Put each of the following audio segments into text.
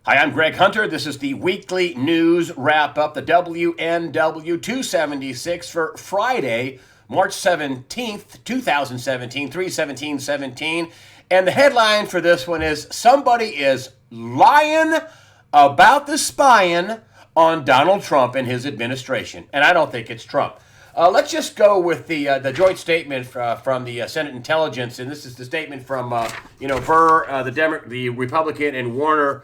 Hi, I'm Greg Hunter. This is the weekly news wrap up, the WNW 276 for Friday, March 17th, 2017, 3/17/17. And the headline for this one is Somebody is lying about the spying on Donald Trump and his administration. And I don't think it's Trump. Let's just go with the joint statement from the Senate Intelligence, and this is the statement from Burr, the Republican, and Warner,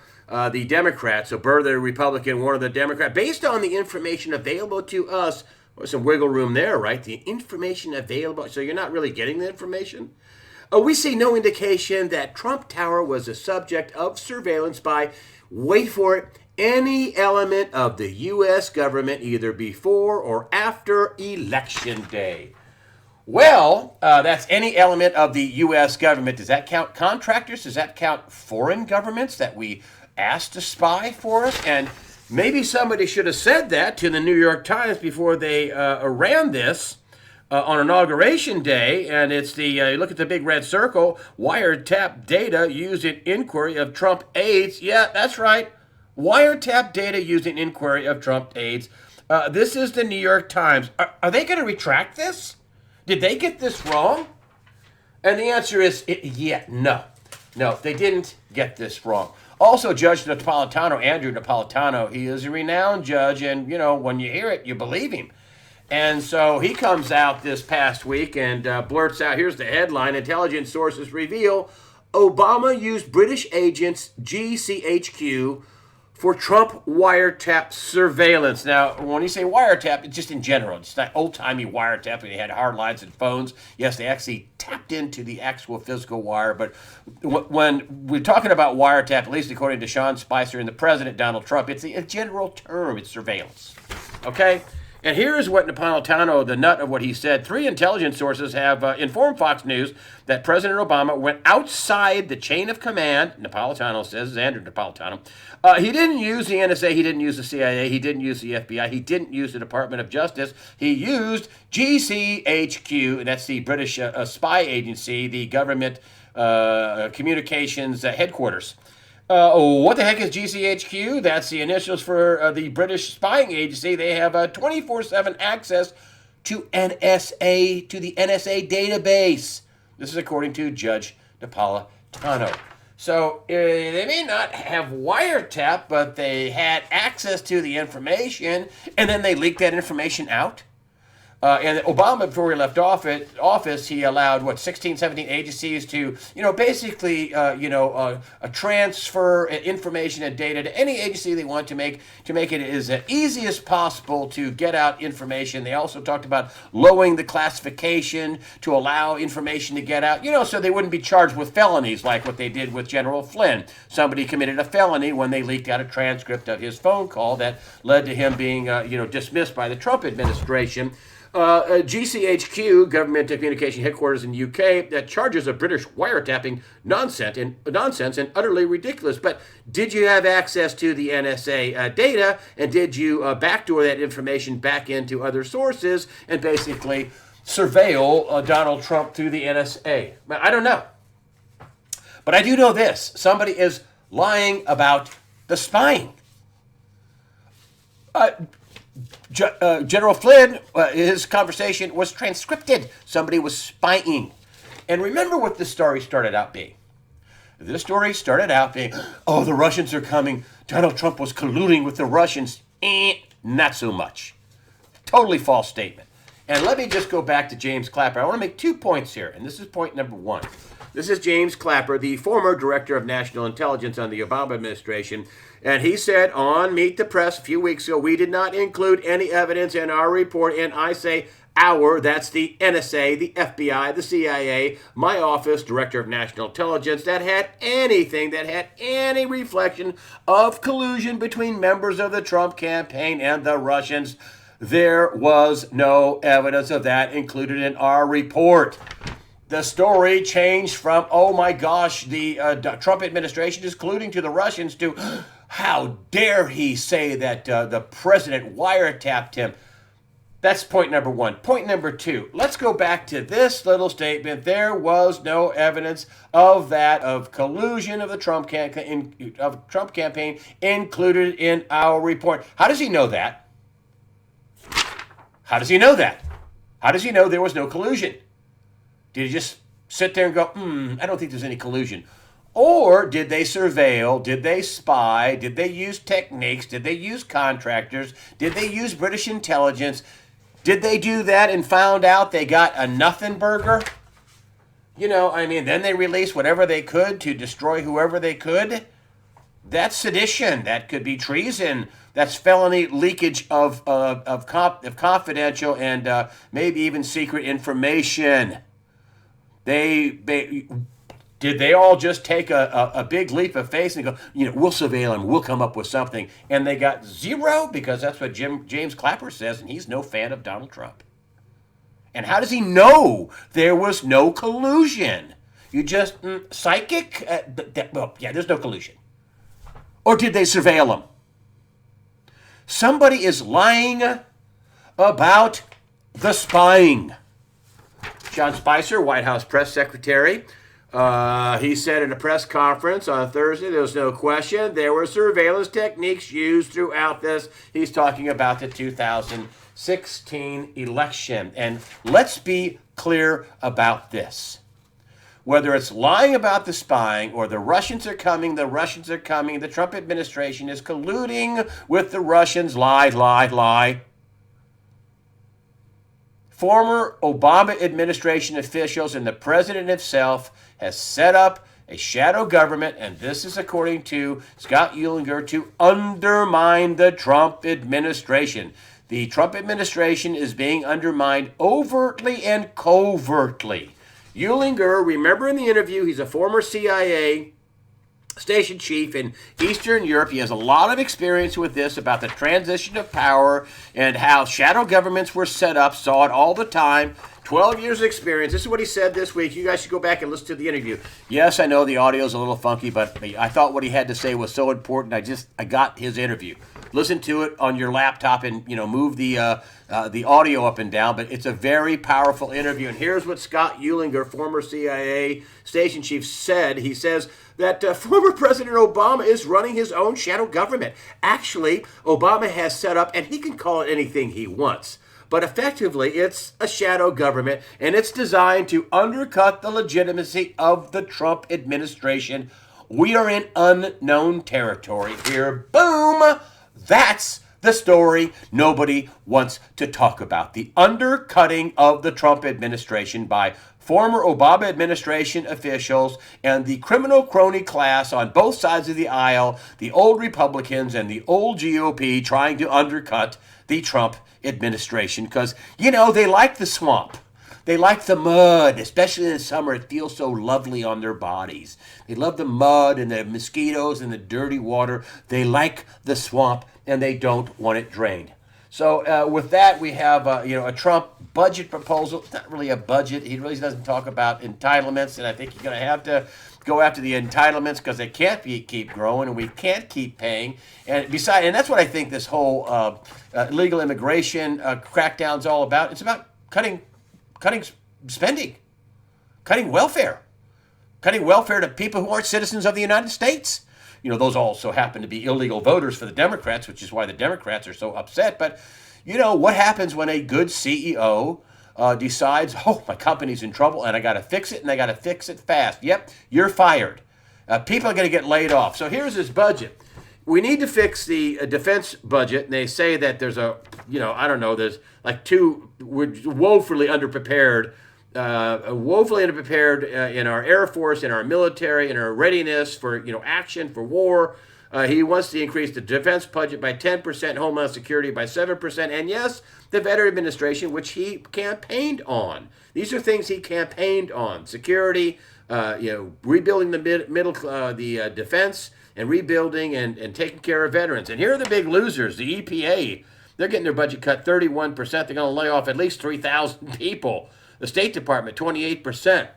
the Democrat. So Burr, the Republican, Warner, the Democrat. Based on the information available to us, there's some wiggle room there, right? The information available, so you're not really getting the information. We see no indication that Trump Tower was a subject of surveillance by, wait for it, any element of the U.S. government either before or after Election Day. Well, that's any element of the U.S. government. Does that count contractors? Does that count foreign governments that we asked to spy for us? And maybe somebody should have said that to the New York Times before they ran this on Inauguration Day. And it's look at the big red circle, wiretap data used in inquiry of Trump aides. Yeah, that's right. Wiretap data used in inquiry of Trump aides. This is the New York Times. Are they going to retract this? Did they get this wrong? And the answer is, no. No, they didn't get this wrong. Also, Judge Napolitano, Andrew Napolitano, he is a renowned judge, and, when you hear it, you believe him. And so he comes out this past week and blurts out, here's the headline, intelligence sources reveal Obama used British agents GCHQ for Trump wiretap surveillance. Now, when you say wiretap, it's just in general. It's not old-timey wiretap when they had hard lines and phones. Yes, they actually tapped into the actual physical wire. But when we're talking about wiretap, at least according to Sean Spicer and the president, Donald Trump, it's a general term. It's surveillance. Okay? And here is what Napolitano, the nut of what he said. 3 intelligence sources have informed Fox News that President Obama went outside the chain of command, Napolitano says, Andrew Napolitano. He didn't use the NSA, he didn't use the CIA, he didn't use the FBI, he didn't use the Department of Justice. He used GCHQ, that's the British spy agency, the government communications headquarters. What the heck is GCHQ? That's the initials for the British spying agency. They have 24/7 access to the NSA database. This is according to Judge Napolitano. So they may not have wiretap, but they had access to the information, and then they leaked that information out. And Obama, before he left office, he allowed, 16, 17 agencies to, basically, transfer information and data to any agency they want to make it as easy as possible to get out information. They also talked about lowering the classification to allow information to get out, so they wouldn't be charged with felonies like what they did with General Flynn. Somebody committed a felony when they leaked out a transcript of his phone call that led to him being, dismissed by the Trump administration. GCHQ, Government Communication Headquarters in the UK, that charges of British wiretapping nonsense and utterly ridiculous. But did you have access to the NSA data, and did you backdoor that information back into other sources and basically surveil Donald Trump through the NSA? I don't know. But I do know this. Somebody is lying about the spying. General Flynn, his conversation was transcripted. Somebody was spying. And remember what this story started out being. This story started out being, the Russians are coming. Donald Trump was colluding with the Russians. Not so much. Totally false statement. And let me just go back to James Clapper. I want to make 2 points here, and this is point number 1. This is James Clapper, the former director of national intelligence on the Obama administration, and he said on Meet the Press a few weeks ago, we did not include any evidence in our report, and I say that's the NSA, the FBI, the CIA, my office, director of national intelligence, that had any reflection of collusion between members of the Trump campaign and the Russians. There was no evidence of that included in our report. The story changed from, oh my gosh, the Trump administration is colluding to the Russians, to how dare he say that the president wiretapped him. That's point number one. Point number two, let's go back to this little statement. There was no evidence of collusion of the Trump campaign included in our report. How does he know that? How does he know that? How does he know there was no collusion? Did he just sit there and go, I don't think there's any collusion? Or did they surveil? Did they spy? Did they use techniques? Did they use contractors? Did they use British intelligence? Did they do that and found out they got a nothing burger? Then they released whatever they could to destroy whoever they could. That's sedition. That could be treason. That's felony leakage of confidential and maybe even secret information. Did they all just take a big leap of faith and go, we'll surveil him, we'll come up with something, and they got zero? Because that's what James Clapper says, and he's no fan of Donald Trump. And how does he know there was no collusion? You just, psychic? There's no collusion. Or did they surveil him? Somebody is lying about the spying. John Spicer, White House press secretary, he said in a press conference on Thursday, there was no question there were surveillance techniques used throughout this. He's talking about the 2016 election. And let's be clear about this. Whether it's lying about the spying or the Russians are coming, the Trump administration is colluding with the Russians, lie. Former Obama administration officials and the president himself has set up a shadow government, and this is according to Scott Ulinger, to undermine the Trump administration. The Trump administration is being undermined overtly and covertly. Ulinger, remember in the interview, he's a former CIA station chief in Eastern Europe. He has a lot of experience with this, about the transition of power and how shadow governments were set up, saw it all the time. 12 years of experience. This is what he said this week. You guys should go back and listen to the interview. Yes, I know the audio is a little funky, but I thought what he had to say was so important. I got his interview. Listen to it on your laptop and move the audio up and down. But it's a very powerful interview. And here's what Scott Ulinger, former CIA station chief, said. He says that former President Obama is running his own shadow government. Actually, Obama has set up, and he can call it anything he wants, but effectively it's a shadow government, and it's designed to undercut the legitimacy of the Trump administration. We are in unknown territory here. Boom! That's the story nobody wants to talk about. The undercutting of the Trump administration by former Obama administration officials and the criminal crony class on both sides of the aisle, the old Republicans and the old GOP, trying to undercut the Trump administration because, they like the swamp. They like the mud, especially in the summer. It feels so lovely on their bodies. They love the mud and the mosquitoes and the dirty water. They like the swamp, and they don't want it drained. So with that, we have a Trump budget proposal. It's not really a budget. He really doesn't talk about entitlements, and I think you're going to have to go after the entitlements because they can't keep growing, and we can't keep paying. And that's what I think this whole illegal immigration crackdown's all about. It's about cutting spending, cutting welfare to people who aren't citizens of the United States. Those also happen to be illegal voters for the Democrats, which is why the Democrats are so upset. But, what happens when a good CEO decides, my company's in trouble and I got to fix it, and I got to fix it fast? Yep, you're fired. People are going to get laid off. So here's his budget. We need to fix the defense budget, and they say that there's there's like we're woefully underprepared in our Air Force, in our military, in our readiness for action, for war. He wants to increase the defense budget by 10%, Homeland Security by 7%, and yes, the Veteran Administration, which he campaigned on. These are things he campaigned on: security, rebuilding the defense, and rebuilding and taking care of veterans. And here are the big losers: the EPA. They're getting their budget cut 31%. They're going to lay off at least 3,000 people. The State Department, 28%.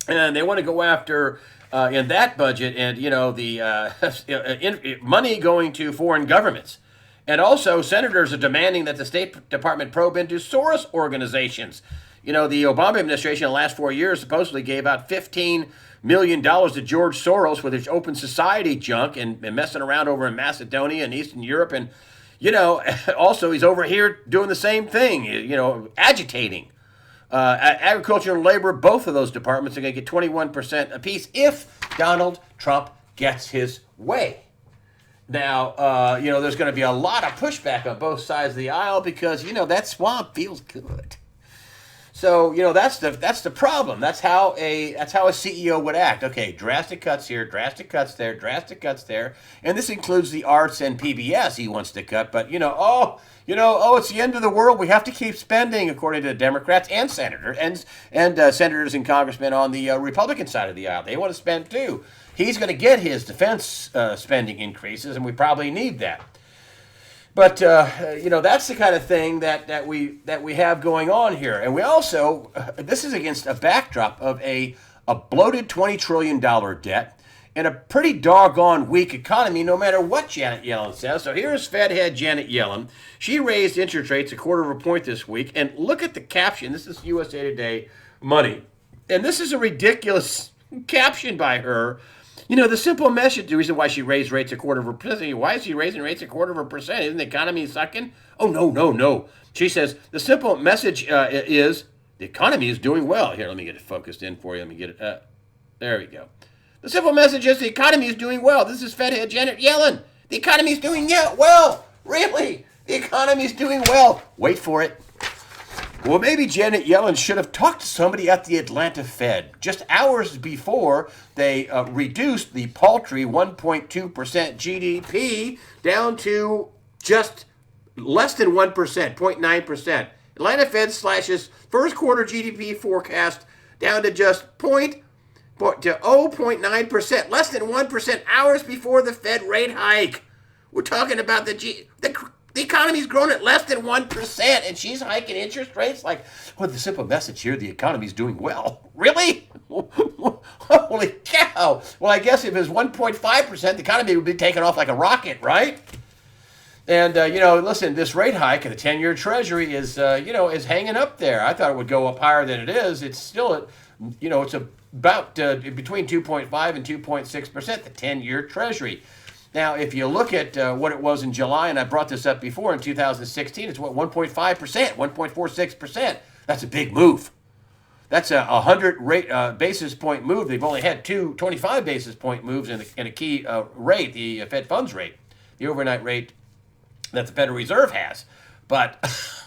And they want to go after, in that budget, and the money going to foreign governments. And also, senators are demanding that the State Department probe into Soros organizations. You know, the Obama administration in the last 4 years supposedly gave out $15 million to George Soros with his open society junk and messing around over in Macedonia and Eastern Europe. And, you know, also he's over here doing the same thing, you know, agitating. Agriculture and labor, both of those departments are going to get 21% apiece if Donald Trump gets his way. Now, you know, there's going to be a lot of pushback on both sides of the aisle because, you know, that swamp feels good. So, you know, that's the problem. That's how a CEO would act. Okay, drastic cuts here, drastic cuts there, drastic cuts there, and this includes the arts and PBS he wants to cut. But it's the end of the world. We have to keep spending, according to Democrats and senators and senators and congressmen on the Republican side of the aisle. They want to spend too. He's going to get his defense spending increases, and we probably need that. But that's the kind of thing that we have going on here, and we also this is against a backdrop of a bloated $20 trillion debt and a pretty doggone weak economy, no matter what Janet Yellen says. So here's Fed head Janet Yellen. She raised interest rates 1/4 point this week, and look at the caption. This is USA Today Money, and this is a ridiculous caption by her. You know, the simple message, the reason why she raised rates 1/4%, why is she raising rates 1/4%? Isn't the economy sucking? Oh, no. She says, the simple message is the economy is doing well. Here, let me get it focused in for you. Let me get it. There we go. The simple message is the economy is doing well. This is Fed head Janet Yellen. The economy is doing well. Really? The economy is doing well. Wait for it. Well, maybe Janet Yellen should have talked to somebody at the Atlanta Fed just hours before they reduced the paltry 1.2% GDP down to just less than 1%, 0.9%. Atlanta Fed slashes first quarter GDP forecast down to just 0.9%, less than 1% hours before the Fed rate hike. We're talking about the economy's grown at less than 1%, and she's hiking interest rates like, well, the simple message here, the economy's doing well. Really? Holy cow. Well, I guess if it was 1.5%, the economy would be taking off like a rocket, right? And, listen, this rate hike of the 10-year Treasury is hanging up there. I thought it would go up higher than it is. It's still, it's about between 2.5 and 2.6%, the 10-year Treasury. Now, if you look at what it was in July, and I brought this up before in 2016, it's 1.5%, 1.46%. That's a big move. That's a 100 basis point move. They've only had two 25 basis point moves in a key rate, the Fed funds rate, the overnight rate that the Federal Reserve has. But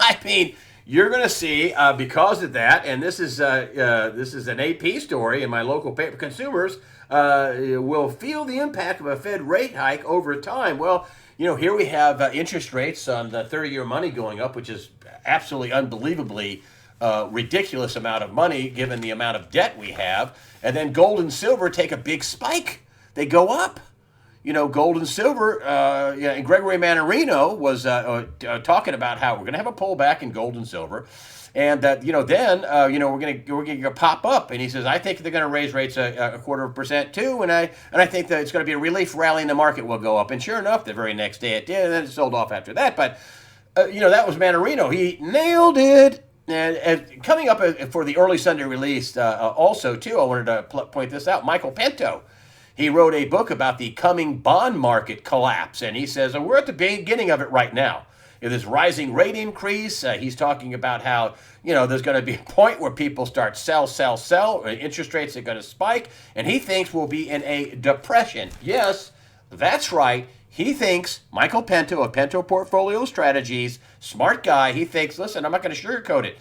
I mean, you're going to see because of that, and this is an AP story in my local paper. Consumers will feel the impact of a Fed rate hike over time. Well, here we have interest rates on the 30-year money going up, which is absolutely unbelievably ridiculous amount of money given the amount of debt we have. And then gold and silver take a big spike. They go up. Gold and silver, and Gregory Mannarino was talking about how we're going to have a pullback in gold and silver, and that we're going to pop up. And he says, I think they're going to raise rates 1/4% too, and I think that it's going to be a relief rally, and the market will go up. And sure enough, the very next day it did, and then it sold off after that. But that was Mannarino. He nailed it. And coming up for the early Sunday release, also too, I wanted to point this out. Michael Pinto. He wrote a book about the coming bond market collapse, and he says, we're at the beginning of it right now. This rising rate increase, he's talking about how, there's going to be a point where people start sell, interest rates are going to spike, and he thinks we'll be in a depression. Yes, that's right. He thinks, Michael Pinto of Pinto Portfolio Strategies, smart guy, he thinks, listen, I'm not going to sugarcoat it.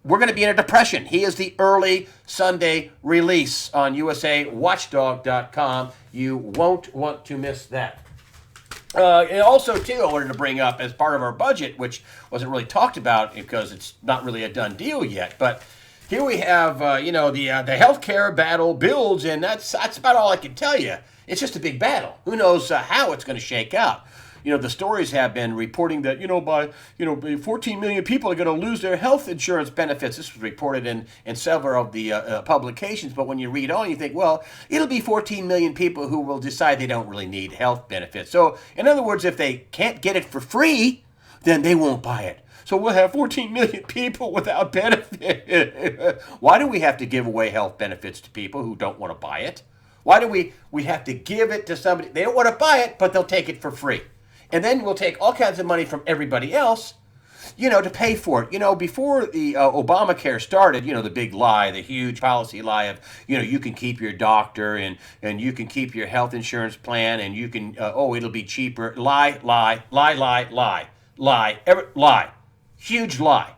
We're going to be in a depression. He is the early Sunday release on USAWatchdog.com. You won't want to miss that. And also, too, I wanted to bring up as part of our budget, which wasn't really talked about because it's not really a done deal yet. But here we have, the healthcare battle builds, and that's about all I can tell you. It's just a big battle. Who knows how it's going to shake out? the stories have been reporting that, by 14 million people are going to lose their health insurance benefits. This was reported in several of the publications. But when you read on, you think, well, it'll be 14 million people who will decide they don't really need health benefits. So, in other words, if they can't get it for free, then they won't buy it. So we'll have 14 million people without benefit. Why do we have to give away health benefits to people who don't want to buy it? Why do we have to give it to somebody? They don't want to buy it, but they'll take it for free. And then we'll take all kinds of money from everybody else, to pay for it. Before the Obamacare started, the big lie, the huge policy lie of, you can keep your doctor and you can keep your health insurance plan and you can, it'll be cheaper. Lie, lie, lie, lie, lie, lie, lie. Huge lie.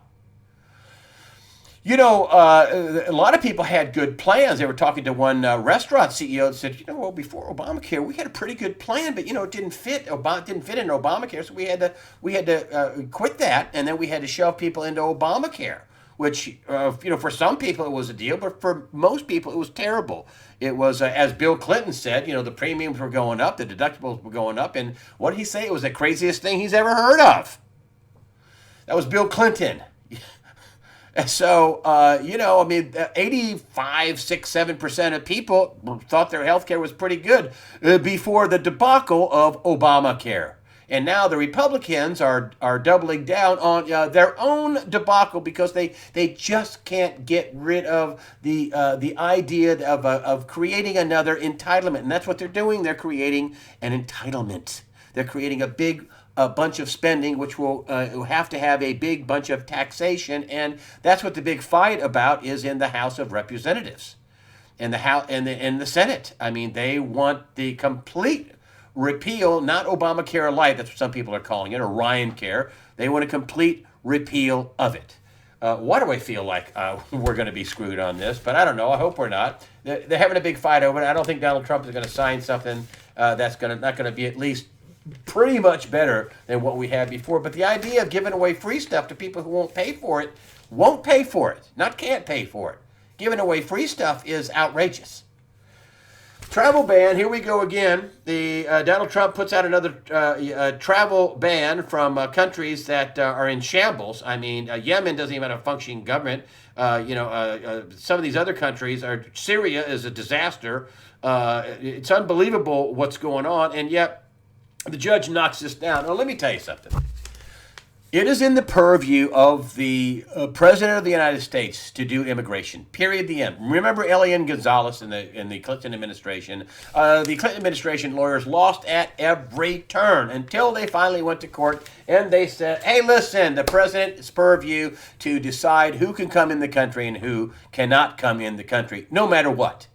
A lot of people had good plans. They were talking to one restaurant CEO that said, before Obamacare, we had a pretty good plan, but it didn't fit. Didn't fit in Obamacare, so we had to quit that, and then we had to shove people into Obamacare, which for some people it was a deal, but for most people it was terrible. It was, as Bill Clinton said, the premiums were going up, the deductibles were going up, and what did he say? It was the craziest thing he's ever heard of. That was Bill Clinton. So, 85, 6, 7% of people thought their health care was pretty good before the debacle of Obamacare. And now the Republicans are doubling down on their own debacle because they just can't get rid of the idea of creating another entitlement. And that's what they're doing. They're creating an entitlement. They're creating a bunch of spending, which will have to have a big bunch of taxation, and that's what the big fight about is in the House of Representatives, and the Senate. I mean, they want the complete repeal, not Obamacare light. That's what some people are calling it, or Ryan Care. They want a complete repeal of it. Why do I feel like we're going to be screwed on this? But I don't know. I hope we're not. They're having a big fight over it. I don't think Donald Trump is going to sign something that's not going to be at least pretty much better than what we had before. But the idea of giving away free stuff to people who won't pay for it, not can't pay for it. Giving away free stuff is outrageous. Travel ban, here we go again. Donald Trump puts out another travel ban from countries that are in shambles. I mean, Yemen doesn't even have a functioning government. Some of these other countries Syria is a disaster. It's unbelievable what's going on, and yet the judge knocks this down. Now, let me tell you something. It is in the purview of the President of the United States to do immigration, period, the end. Remember Elian Gonzalez in the Clinton administration? The Clinton administration lawyers lost at every turn until they finally went to court and they said, hey, listen, the President's purview to decide who can come in the country and who cannot come in the country, no matter what.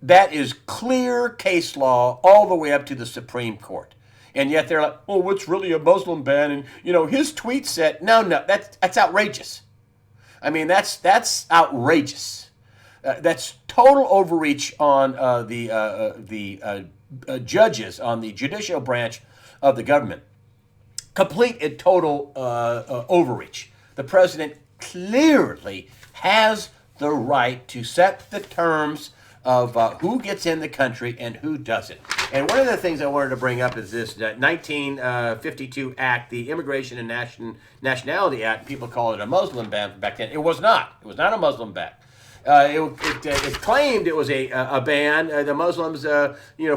That is clear case law all the way up to the Supreme Court. And yet they're like, oh, what's really a Muslim ban? And, his tweet said, no, that's outrageous. I mean, that's outrageous. That's total overreach on the judges, on the judicial branch of the government. Complete and total overreach. The president clearly has the right to set the terms of who gets in the country and who doesn't. And one of the things I wanted to bring up is this 1952 Act, the Immigration and Nationality Act. People call it a Muslim ban back then. It was not. It was not a Muslim ban. It claimed it was a ban. The Muslims,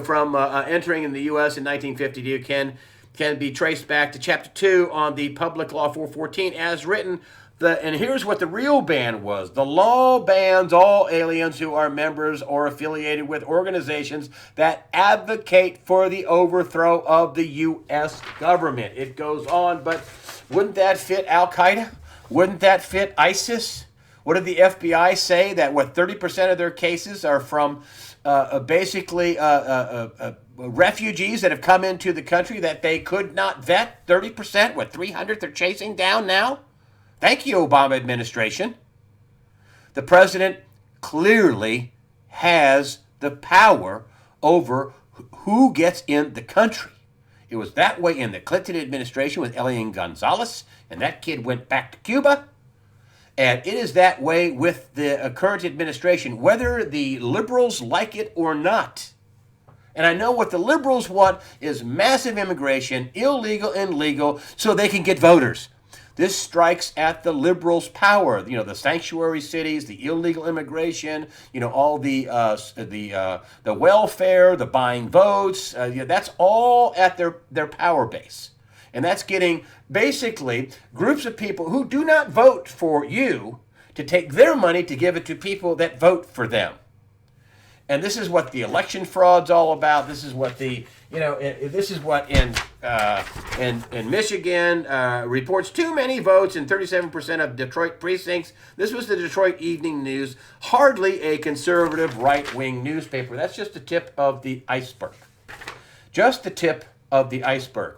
from entering in the U.S. in 1952 can be traced back to Chapter 2 on the Public Law 414 as written. And here's what the real ban was. The law bans all aliens who are members or affiliated with organizations that advocate for the overthrow of the U.S. government. It goes on, but wouldn't that fit Al-Qaeda? Wouldn't that fit ISIS? What did the FBI say? That 30% of their cases are from basically refugees that have come into the country that they could not vet? 30%? 300 they're chasing down now? Thank you, Obama administration. The president clearly has the power over who gets in the country. It was that way in the Clinton administration with Elian Gonzalez, and that kid went back to Cuba. And it is that way with the current administration, whether the liberals like it or not. And I know what the liberals want is massive immigration, illegal and legal, so they can get voters. This strikes at the liberals' power. You know, the sanctuary cities, the illegal immigration. You know, all the welfare, the buying votes. That's all at their power base, and that's getting basically groups of people who do not vote for you to take their money to give it to people that vote for them. And this is what the election fraud's all about. This is what this is what in Michigan reports too many votes in 37% of Detroit precincts. This was the Detroit Evening News, hardly a conservative right-wing newspaper. That's just the tip of the iceberg. Just the tip of the iceberg.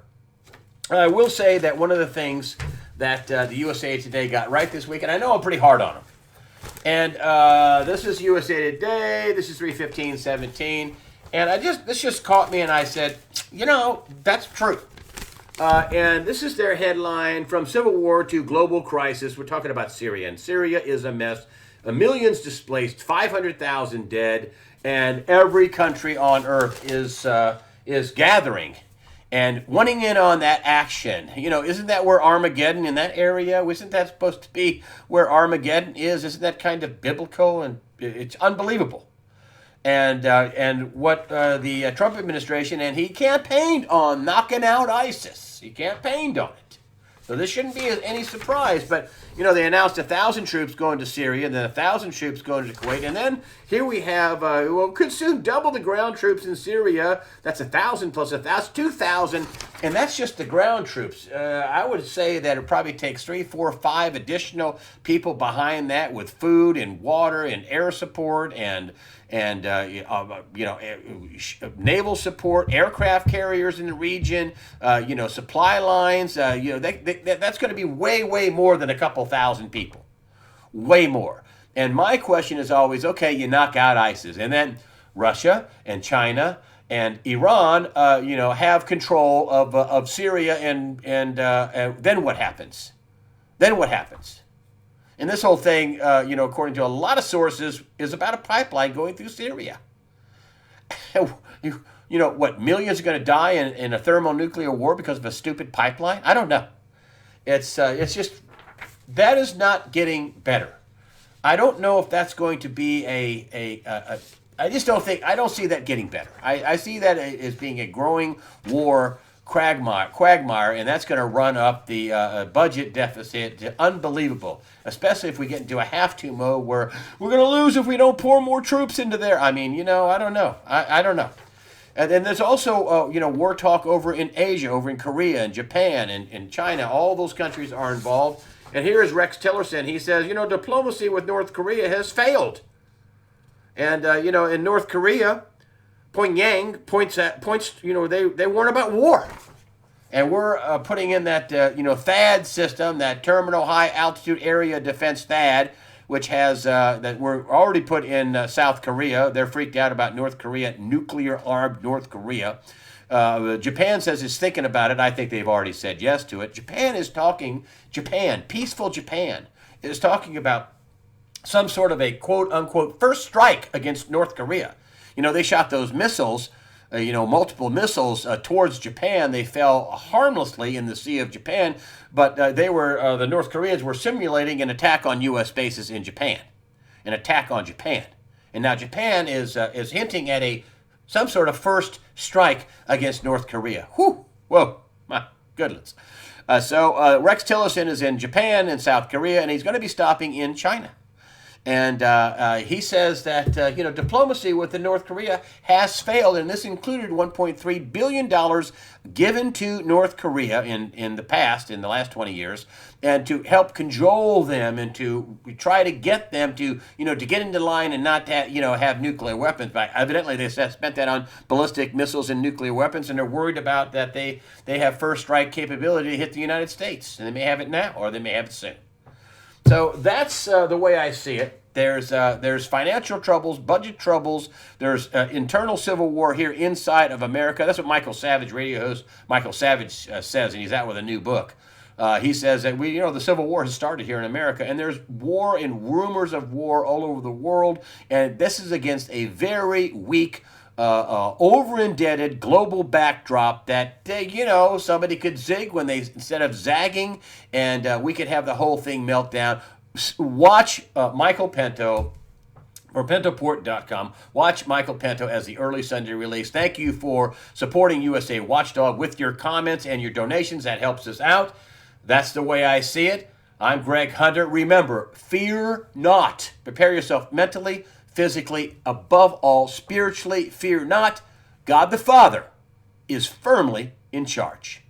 I will say that one of the things that the USA Today got right this week, and I know I'm pretty hard on them, and this is USA Today. This is 3/15/17, and this just caught me, and I said, that's true. And this is their headline: From Civil War to Global Crisis. We're talking about Syria, and Syria is a mess. Millions displaced, 500,000 dead, and every country on earth is gathering and wanting in on that action. Isn't that where Armageddon, in that area, isn't that supposed to be where Armageddon is? Isn't that kind of biblical? And it's unbelievable. And what the Trump administration, and he campaigned on knocking out ISIS. He campaigned on it. So this shouldn't be any surprise, but they announced 1,000 troops going to Syria, and then 1,000 troops going to Kuwait, and then here we have, could soon double the ground troops in Syria. That's 1,000 plus 1,000, 2,000, and that's just the ground troops. I would say that it probably takes 3, 4, 5 additional people behind that with food and water and air support and naval support, aircraft carriers in the region, supply lines. That's going to be way, way more than a couple thousand people, way more. And my question is always, okay, you knock out ISIS, and then Russia and China and Iran, have control of Syria, and then what happens? Then what happens? And this whole thing, according to a lot of sources, is about a pipeline going through Syria. What, millions are going to die in a thermonuclear war because of a stupid pipeline? I don't know. It's just, that is not getting better. I don't know if that's going to be I don't see that getting better. I see that as being a growing war quagmire, and that's going to run up the budget deficit to unbelievable, especially if we get into a have-to mode where we're going to lose if we don't pour more troops into there. I mean, I don't know. I don't know. And then there's also, war talk over in Asia, over in Korea and Japan and China. All those countries are involved. And here is Rex Tillerson. He says, diplomacy with North Korea has failed. And, in North Korea, Pyongyang points, they warn about war. And we're putting in that, THAAD system, that Terminal High Altitude Area Defense THAAD, which has, that we're already put in South Korea. They're freaked out about North Korea, nuclear-armed North Korea. Japan says it's thinking about it. I think they've already said yes to it. Peaceful Japan, is talking about some sort of a quote-unquote first strike against North Korea. They shot those missiles, multiple missiles towards Japan. They fell harmlessly in the Sea of Japan, but the North Koreans were simulating an attack on U.S. bases in Japan, an attack on Japan. And now Japan is hinting at some sort of first strike against North Korea. Whoa, my goodness. So Rex Tillerson is in Japan and South Korea, and he's going to be stopping in China. And he says that, diplomacy with the North Korea has failed, and this included $1.3 billion given to North Korea in the past, in the last 20 years, and to help cajole them and to try to get them to get into line and not have nuclear weapons. But evidently they spent that on ballistic missiles and nuclear weapons, and they're worried about that they have first strike capability to hit the United States. And they may have it now, or they may have it soon. So that's the way I see it. There's financial troubles, budget troubles. There's internal civil war here inside of America. That's what Michael Savage, radio host Michael Savage, says, and he's out with a new book. He says that the Civil War has started here in America, and there's war and rumors of war all over the world, and this is against a very weak over-indebted global backdrop that, somebody could zig when they, instead of zagging, and we could have the whole thing melt down. Watch Michael Pinto from PintoPort.com. Watch Michael Pinto as the early Sunday release. Thank you for supporting USA Watchdog with your comments and your donations. That helps us out. That's the way I see it. I'm Greg Hunter. Remember, fear not. Prepare yourself mentally, physically, above all, spiritually. Fear not. God the Father is firmly in charge.